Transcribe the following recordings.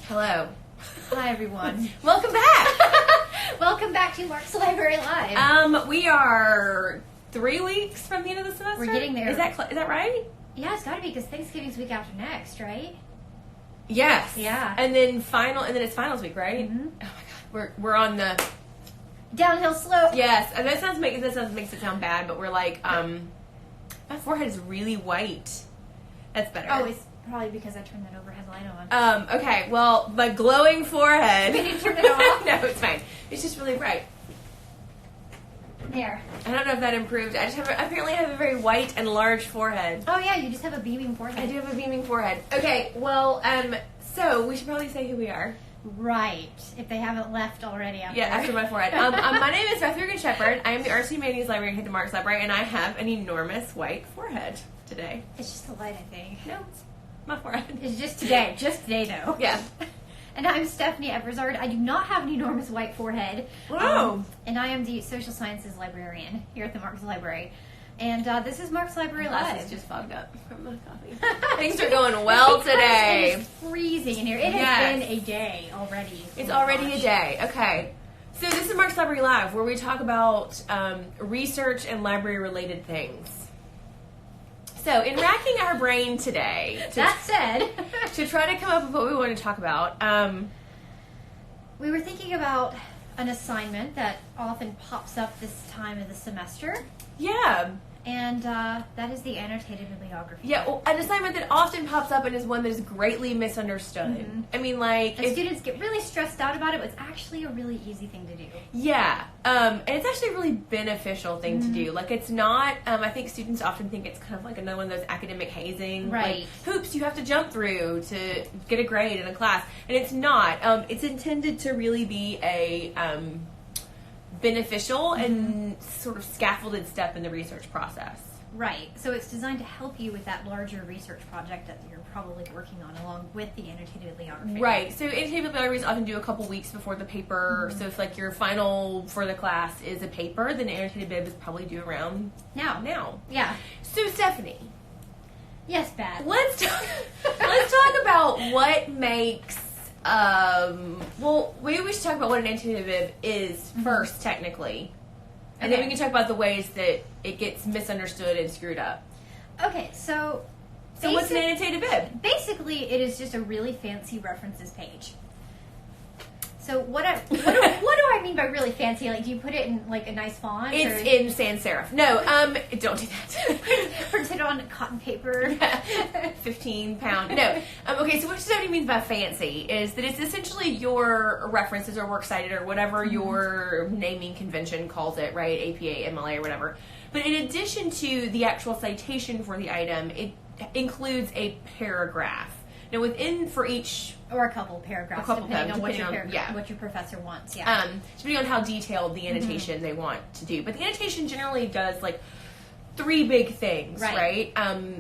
Hello. Hi, everyone. Welcome back. Welcome back to Marx Library Live. We are 3 weeks from the end of the semester. We're getting there. Is that right? Yeah, it's got to be because Thanksgiving's week after next, right? Yes. Yeah. And then it's finals week, right? Mm-hmm. Oh my God, we're on the Downhill slope. yes. And that makes it sound bad, but we're like, my forehead is really white. That's better. Oh, it's probably because I turned that overhead light on. Okay. Well, my glowing forehead. Can you turn it off? No, it's fine. It's just really bright. There. I don't know if that improved. Apparently I have a very white and large forehead. Oh, yeah, you just have a beaming forehead. I do have a beaming forehead. Okay, well, so we should probably say who we are. Right. If they haven't left already after. Yeah, after my forehead. My name is Beth and Stephanie. I am the Arts and Humanities Librarian at the Marx Library, and I have an enormous white forehead today. It's just the light, I think. No, it's my forehead. It's just today. Just today, though. Yeah. And I'm Stephanie Eversard. I do not have an enormous white forehead. Whoa. And I am the Social Sciences Librarian here at the Marx Library. And this is Marx Library My Live. glasses just fogged up from my coffee. Things are going well today. It is freezing in here. It has been a day already. It's already a day. Okay. So this is Marx Library Live, where we talk about research and library-related things. So, in racking our brain today, That said, to try to come up with what we want to talk about, we were thinking about an assignment that often pops up this time of the semester. yeah. And that is the Annotated Bibliography. Yeah, well, an assignment that often pops up and is one that is greatly misunderstood. Mm-hmm. I mean, like... And students get really stressed out about it, but it's actually a really easy thing to do. Yeah, and it's actually a really beneficial thing to do. Like, it's not, I think students often think it's kind of like another one of those academic hazing, Right. like, hoops you have to jump through to get a grade in a class, and it's not. It's intended to really be a beneficial and sort of scaffolded step in the research process. Right. So it's designed to help you with that larger research project that you're probably working on along with the Annotated Bibliography. Right. So annotated bibliographies often do a couple weeks before the paper. So if like your final for the class is a paper, then annotated bib is probably due around now. Yeah. So Stephanie, Yes, Beth. let's talk about what makes well, maybe we should talk about what an annotated bib is first, technically. And then we can talk about the ways that it gets misunderstood and screwed up. Okay, so What's an annotated bib? basically it is just a really fancy references page. So what do I mean by really fancy? Like, do you put it in like a nice font? It's or in sans serif. No, don't do that. print it on cotton paper? 15-pound. No. Okay, so what Stephanie means by fancy is that it's essentially your references or works cited or whatever your naming convention calls it, right? APA, MLA, or whatever. But in addition to the actual citation for the item, it includes a paragraph. Now, for each... Or a couple paragraphs, depending on what your professor wants. Yeah. Depending on how detailed the annotation they want to do. But the annotation generally does, like, 3 big things, right?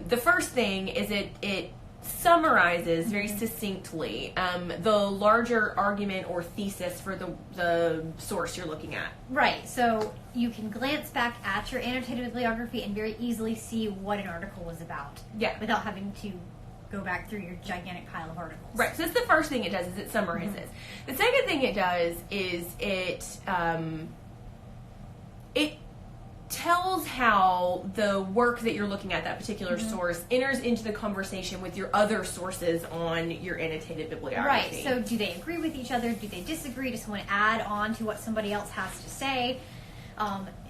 The first thing is it summarizes very succinctly the larger argument or thesis for the source you're looking at. Right, so you can glance back at your annotated bibliography and very easily see what an article was about. Yeah. Without having to go back through your gigantic pile of articles. Right, so that's the first thing it does, is it summarizes. The second thing it does is it tells how the work that you're looking at, that particular source, enters into the conversation with your other sources on your annotated bibliography. Right, so do they agree with each other? Do they disagree? Does someone add on to what somebody else has to say?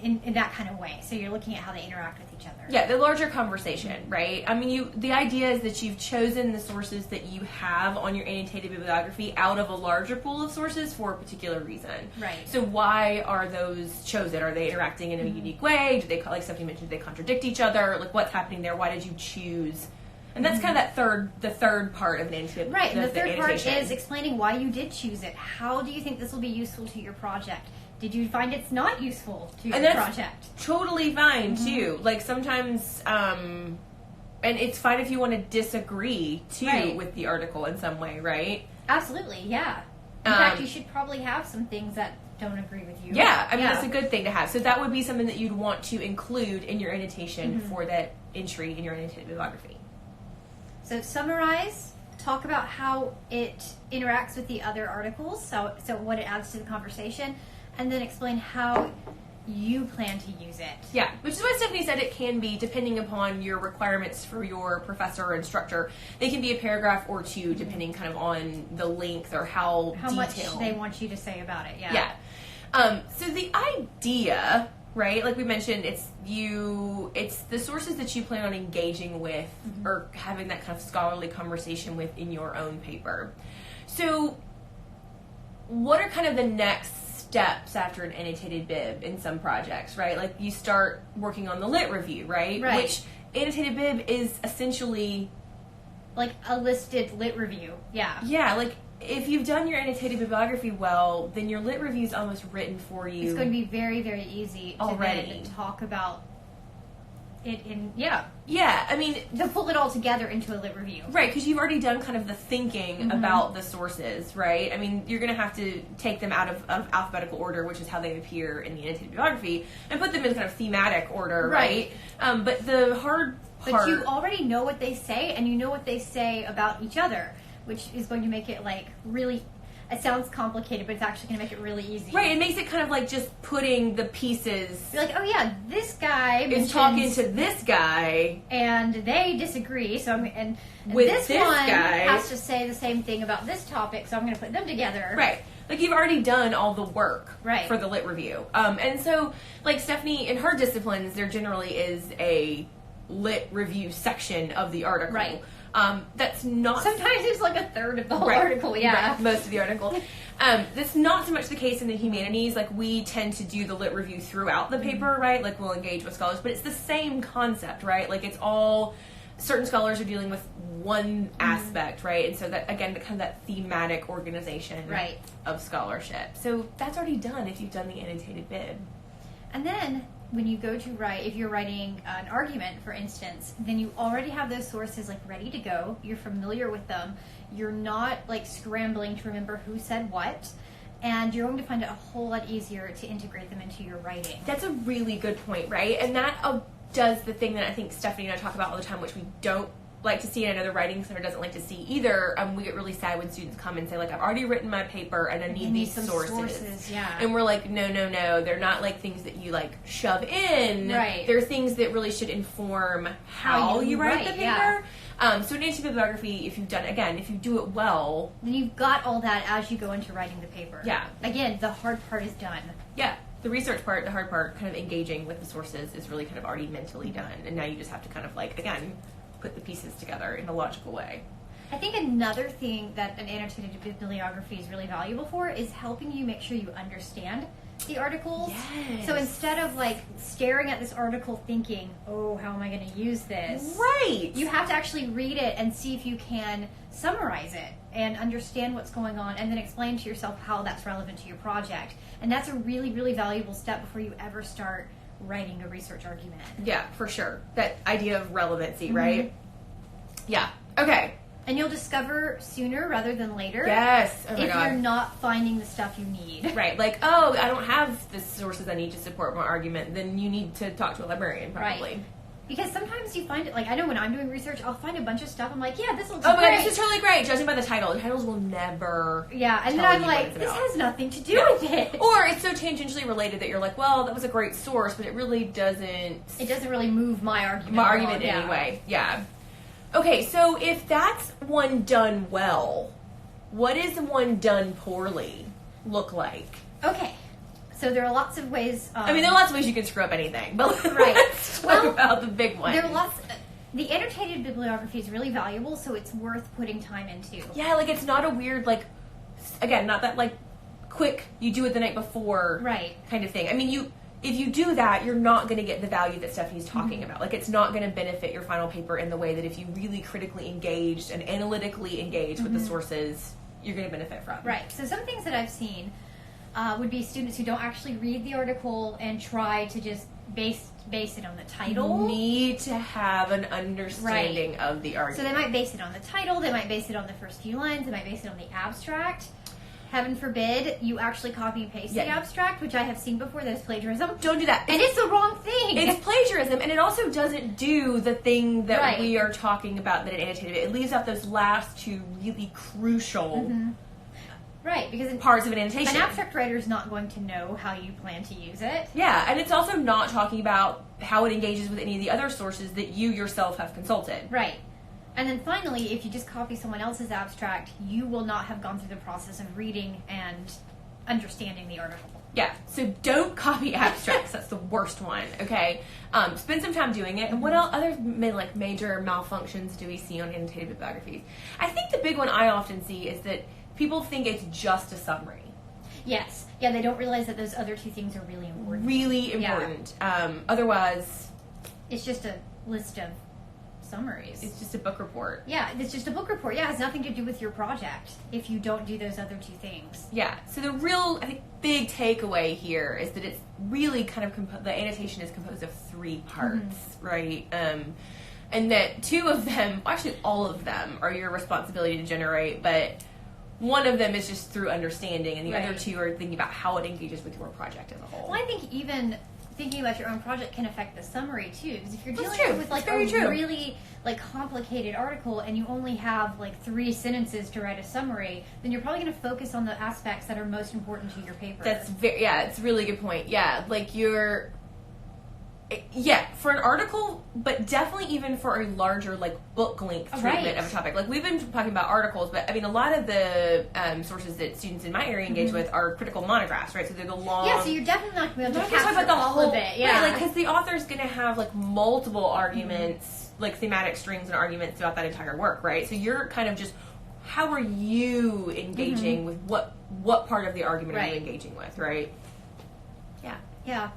In that kind of way. So you're looking at how they interact with each other. Yeah, the larger conversation, right? I mean, the idea is that you've chosen the sources that you have on your annotated bibliography out of a larger pool of sources for a particular reason. Right. So why are those chosen? Are they interacting in a unique way? Do they, like Stephanie mentioned, do they contradict each other? Like, what's happening there? Why did you choose? And that's kind of the third part of an annotated. Right, and the third part annotation. is explaining why you did choose it. How do you think this will be useful to your project? Did you find it's not useful to your project? Totally fine too. Like sometimes, and it's fine if you want to disagree too with the article in some way, right? Absolutely, yeah. In fact, you should probably have some things that don't agree with you. Yeah, I mean that's a good thing to have. So that would be something that you'd want to include in your annotation for that entry in your annotated bibliography. So summarize, talk about how it interacts with the other articles, so what it adds to the conversation, and then explain how you plan to use it. Yeah, which is why Stephanie said it can be, depending upon your requirements for your professor or instructor, they can be a paragraph or two, depending kind of on the length or how detailed. Much they want you to say about it. Yeah. So the idea, right, like we mentioned, it's the sources that you plan on engaging with or having that kind of scholarly conversation with in your own paper. So what are kind of the next steps after an annotated bib in some projects, right? Like you start working on the lit review, right? Which annotated bib is essentially like a listed lit review. Yeah, like if you've done your annotated bibliography well, then your lit review is almost written for you. It's going to be very, very easy to then talk about it in, I mean, to pull it all together into a lit review. Right, because you've already done kind of the thinking about the sources, right? I mean, you're going to have to take them out of alphabetical order, which is how they appear in the annotated bibliography, and put them in kind of thematic order, right? But the hard part... But you already know what they say, and you know what they say about each other, which is going to make it, like, really... It sounds complicated, but it's actually going to make it really easy. Right, it makes it kind of like just putting the pieces... You're like, oh yeah, this guy is talking to this guy. And they disagree, so this one guy has to say the same thing about this topic, so I'm going to put them together. Right. Like, you've already done all the work for the lit review. And so, like, Stephanie, in her disciplines, there generally is a lit review section of the article. Right. That's not... Sometimes it's like a third of the whole article, Right, most of the article. That's not so much the case in the humanities. Like, we tend to do the lit review throughout the paper, right? Like, we'll engage with scholars, but it's the same concept, right? Like, it's all... Certain scholars are dealing with one aspect, right? And so that, again, kind of that thematic organization of scholarship. So that's already done if you've done the annotated bib. And then... when you go to write, if you're writing an argument, for instance, then you already have those sources like ready to go. You're familiar with them. You're not like scrambling to remember who said what, and you're going to find it a whole lot easier to integrate them into your writing. That's a really good point, right? And that does the thing that I think Stephanie and I talk about all the time, which we don't like to see, and I know the writing center doesn't like to see either. We get really sad when students come and say, like, I've already written my paper and I need these sources. And we're like, no, they're not like things that you like shove in. Right. They're things that really should inform how you write the paper. So in annotated bibliography, if you do it well, then you've got all that as you go into writing the paper. Yeah. Again, the hard part is done. Yeah. The research part, the hard part, kind of engaging with the sources is really kind of already mentally done. And now you just have to kind of like, again, put the pieces together in a logical way. I think another thing that an annotated bibliography is really valuable for is helping you make sure you understand the articles. Yes. So instead of like staring at this article thinking, oh, how am I going to use this? Right. You have to actually read it and see if you can summarize it and understand what's going on and then explain to yourself how that's relevant to your project. And that's a really, really valuable step before you ever start writing a research argument. Yeah, for sure. That idea of relevancy, right? Yeah. Okay. And you'll discover sooner rather than later. Yes. Oh my if God. you're not finding the stuff you need. Right. Like, oh, I don't have the sources I need to support my argument. Then you need to talk to a librarian, probably. Right. Because sometimes you find it, like, I know when I'm doing research, I'll find a bunch of stuff. I'm like, yeah, this looks great. Oh my God, this is totally great. Judging by the title. The titles will never and then I'm like, this has nothing to do with it. Or it's so tangentially related that you're like, well, that was a great source, but it really doesn't... It doesn't really move my argument. My argument anyway. Yeah. Okay, so if that's one done well, what is one done poorly look like? Okay. So there are lots of ways... I mean, there are lots of ways you can screw up anything, but let's talk about the big one. There are lots... The annotated bibliography is really valuable, so it's worth putting time into. Yeah, like, it's not a weird, like... Again, not that, like, quick, you do it the night before kind of thing. I mean, if you do that, you're not going to get the value that Stephanie's talking about. Like, it's not going to benefit your final paper in the way that if you really critically engaged and analytically engaged with the sources, you're going to benefit from. Right. So some things that I've seen would be students who don't actually read the article and try to just base it on the title. You need to have an understanding of the argument. So they might base it on the title, they might base it on the first few lines, they might base it on the abstract. heaven forbid, you actually copy and paste the abstract, which I have seen before, that is plagiarism. Don't do that. And it's the wrong thing. It's plagiarism, and it also doesn't do the thing that we are talking about that it annotated. It leaves out those last two really crucial right, because parts of an annotation. An abstract writer is not going to know how you plan to use it. Yeah, and it's also not talking about how it engages with any of the other sources that you yourself have consulted. Right. And then finally, if you just copy someone else's abstract, you will not have gone through the process of reading and understanding the article. Yeah, so don't copy abstracts. That's the worst one, okay? Spend some time doing it. And what other major malfunctions do we see on annotated bibliographies? I think the big one I often see is that people think it's just a summary. Yes. Yeah, they don't realize that those other two things are really important. Really important. Otherwise... It's just a list of summaries. It's just a book report. Yeah, it's just a book report. Yeah, it has nothing to do with your project if you don't do those other two things. Yeah, so the real, I think, big takeaway here is that it's really kind of, the annotation is composed of 3 parts, right? And that 2 of them, actually all of them, are your responsibility to generate, but one of them is just through understanding, and the other 2 are thinking about how it engages with your project as a whole. Well, I think even thinking about your own project can affect the summary too, because if you're dealing with like a really like complicated article and you only have like 3 sentences to write a summary, then you're probably going to focus on the aspects that are most important to your paper. That's it's a really good point. Yeah, like for an article, but definitely even for a larger like book length treatment of a topic. Like we've been talking about articles, but I mean a lot of the sources that students in my area engage with are critical monographs, right? So they're the long. Yeah, so you're definitely not going to be able to capture the all of it. Yeah, right, like because the author's going to have like multiple arguments, like thematic strings and arguments throughout that entire work, right? So you're kind of just how are you engaging with what part of the argument are you engaging with, right? Yeah. Yeah.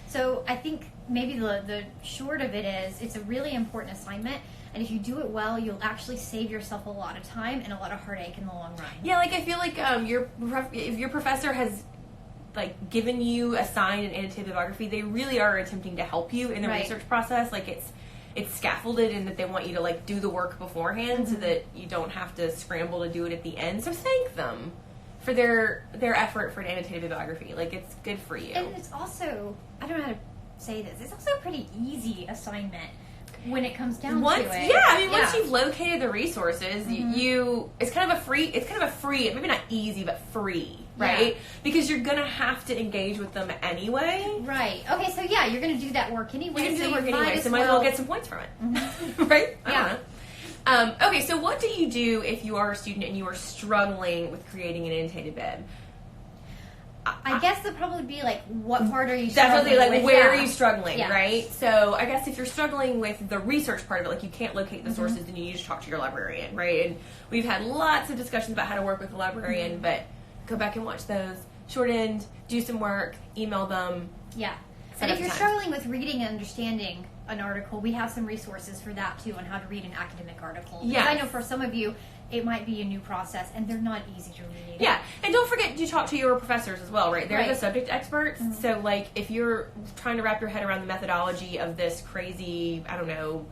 So I think maybe the short of it is it's a really important assignment, and if you do it well, you'll actually save yourself a lot of time and a lot of heartache in the long run. Yeah, like I feel like if your professor has like given you assigned an annotated bibliography, they really are attempting to help you in the research process. Like it's scaffolded in that they want you to like do the work beforehand so that you don't have to scramble to do it at the end. So thank them for their effort for an annotated bibliography. Like it's good for you. And it's also, I don't know how to say this, it's also a pretty easy assignment when it comes down to it. Yeah, I mean once you've located the resources, it's kind of a free, maybe not easy, but free, right? Yeah. Because you're gonna have to engage with them anyway. Right. Okay, so yeah, you're gonna do that work anyway. You're gonna do the work anyway, so might as well get some points from it. Right? I don't know. Okay, so what do you do if you are a student and you are struggling with creating an annotated bib? I guess that probably would be like, what part are you struggling with? Like, where are you struggling, yeah. right? So I guess if you're struggling with the research part of it, like you can't locate the sources, then you need to talk to your librarian, right? And we've had lots of discussions about how to work with the librarian, but go back and watch those. Short end, do some work, email them. Yeah. And if you're struggling with reading and understanding an article, we have some resources for that too, on how to read an academic article. Yeah. I know for some of you, it might be a new process, and they're not easy to read. Yeah, and don't forget to talk to your professors as well, right? They're the subject experts, so like if you're trying to wrap your head around the methodology of this crazy, I don't know,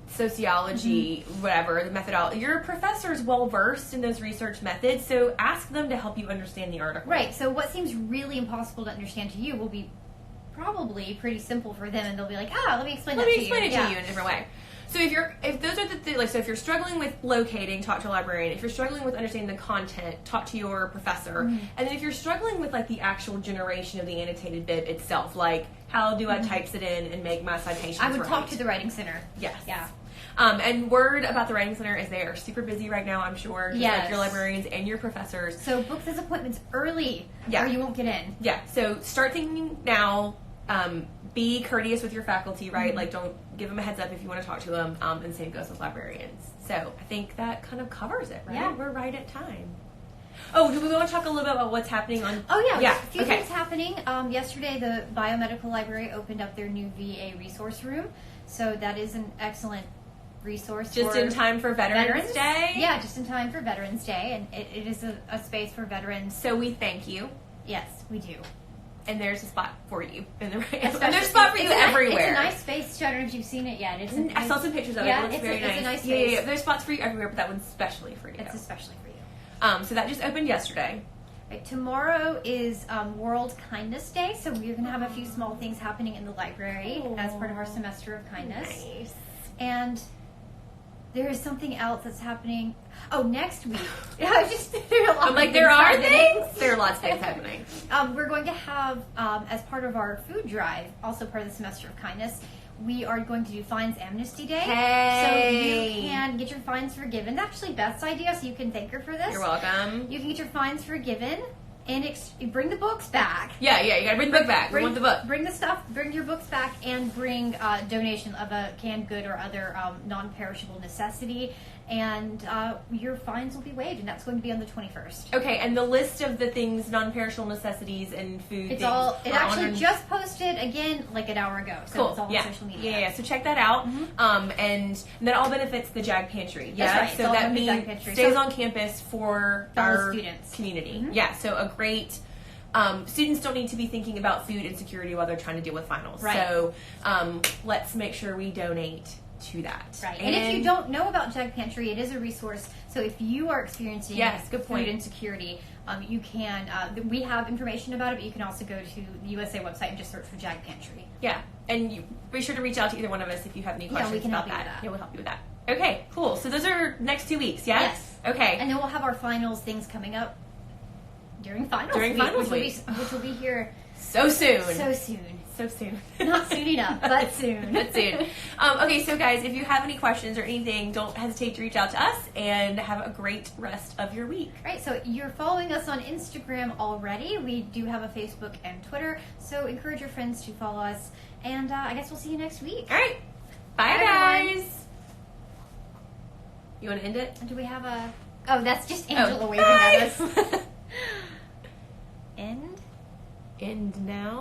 sociology, whatever, the methodology, your professor's well-versed in those research methods, so ask them to help you understand the article. Right, so what seems really impossible to understand to you will be probably pretty simple for them, and they'll be like, let me explain it to you in a different way. So if those are the so if you're struggling with locating, talk to a librarian. If you're struggling with understanding the content, talk to your professor. And then if you're struggling with like the actual generation of the annotated bib itself, like how do I type it in and make my citations I would talk to the Writing Center. Yes. Yeah. And word about the Writing Center is they are super busy right now, I'm sure. Just like your librarians and your professors. So book those appointments early or you won't get in. Yeah. So start thinking now. Be courteous with your faculty, right? Like, don't give them a heads up if you want to talk to them, and same goes with librarians. So I think that kind of covers it, right? Yeah. We're right at time. Oh, do we want to talk a little bit about what's happening on... Oh, yeah. A few things happening. Yesterday, the Biomedical Library opened up their new VA resource room, so that is an excellent resource. Just in time for Veterans Day? Yeah, just in time for Veterans Day, and it is a space for veterans. So we thank you. Yes, we do. And there's a spot for you in the and there's a spot for you everywhere. It's a nice space. I don't know if you've seen it yet. I saw some pictures of it. It looks very nice. It's a nice space. Yeah. There's spots for you everywhere, but that one's especially for you. It's especially for you. So that just opened yesterday. Right, tomorrow is World Kindness Day, so we're going to have a few small things happening in the library as part of our semester of kindness. Nice. And there is something else that's happening. Oh, next week. There are a lot I'm like, of there are happening. things? There are lots of things happening. We're going to have, as part of our food drive, also part of the semester of kindness, we are going to do Fines Amnesty Day. Hey. So you can get your fines forgiven. It's actually Beth's idea, so you can thank her for this. You're welcome. You can get your fines forgiven and bring the books back. Yeah, you gotta bring the book back. We want the book. Bring the stuff, bring your books back, and bring a donation of a canned good or other non-perishable necessity. And your fines will be waived, and that's going to be on the 21st. Okay, and the list of the things, non-perishable necessities and food It things. actually just posted again like an hour ago, so Cool. it's all on social media. Yeah, so check that out. And that all benefits the JAG Pantry. Yeah, That's right. so It's all that on the means JAG Pantry. stays So- on campus for Fellow our students. community. Mhm. Yeah, so a great. Students don't need to be thinking about food insecurity while they're trying to deal with finals. Right. So let's make sure we donate to that. Right. And if you don't know about JAG Pantry, it is a resource. So if you are experiencing Yes, good point. food insecurity, you can, we have information about it, but you can also go to the USA website and just search for JAG Pantry. Yeah, and you be sure to reach out to either one of us if you have any Yeah, questions we can about help you that. with that. Yeah, we'll help you with that. Okay, cool. So those are next 2 weeks, yeah? Yes. Okay. And then we'll have our finals things coming up during finals During week, finals which will be here So soon. so soon. So soon. Not soon enough, but soon. But soon. Okay, so guys, if you have any questions or anything, don't hesitate to reach out to us, and have a great rest of your week. Right, so you're following us on Instagram already. We do have a Facebook and Twitter, so encourage your friends to follow us. And I guess we'll see you next week. All right. Bye, Bye, everyone. guys. You want to end it? Do we have a... Oh, that's just Angela waving Bye. at us. End? End now.